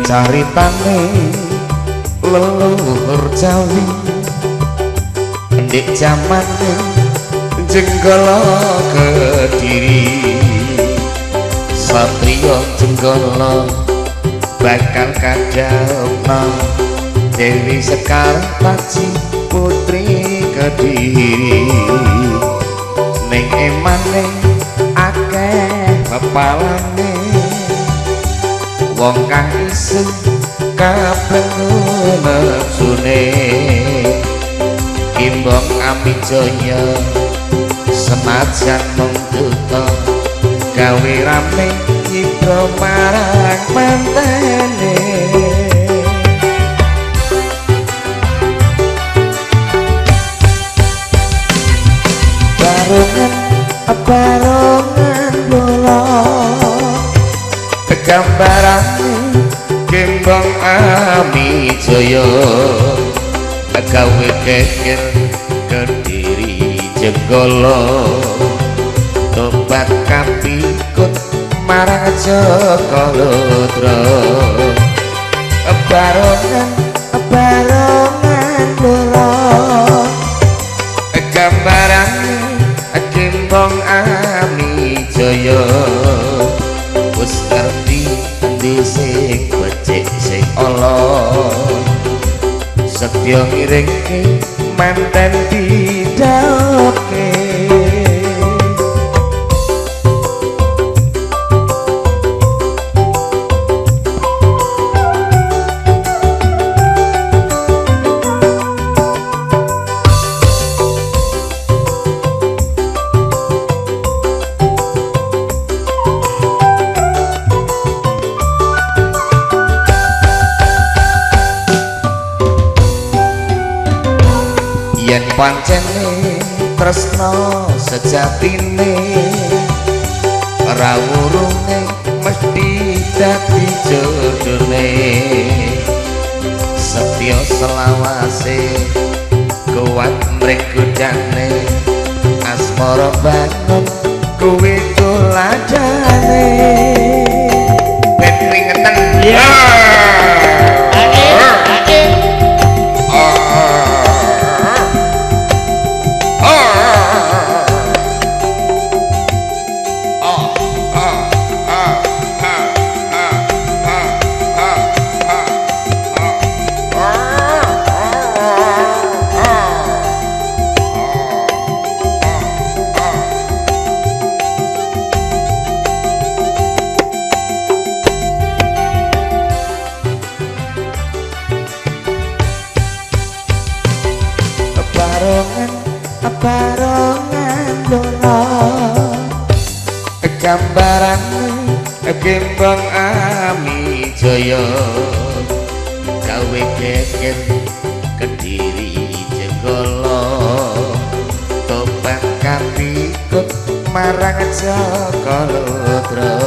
caritane leluhur Jawi ndek jamane Jenggala Kediri satriya Jenggala bakal kadhaupna Dewi Sekar Taji Putri Kediri ning emane akeh pepalane wong kang isu kabeh nepsune Kimbong Amijaya senajan mung duta gawe rame nyipra marang mantene barongan bola gambarane Kimbong Amijaya gawe geger Kediri Jenggala tobat kapikut marang Jakalodra barongan bola gambarane Kimbong Amijaya wis ngerti endi sing becik sing ala setya ngiringke manten didhawuhke yen pancene tresna sejatine rawurune mesti dadi jodone setya selawase kuat mrenggodane asmara bangun kuwi tuladane ben keringetan ya barongan bola gambarane Kimbong Amijaya gawe geger Kediri Jenggala tobat kapikut marang Jakalodra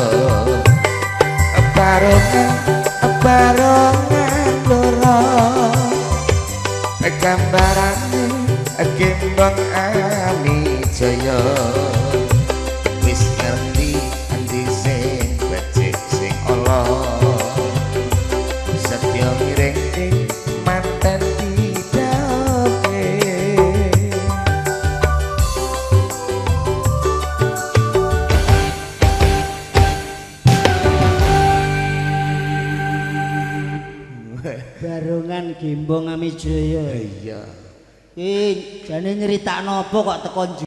barongan bola gambarane Kimbong Amijaya wis ngerti endi sing becik sing ala setya ngiringke manten didhawuhke barongan Kimbong Amijaya iya jane nyeritakno apa kok teko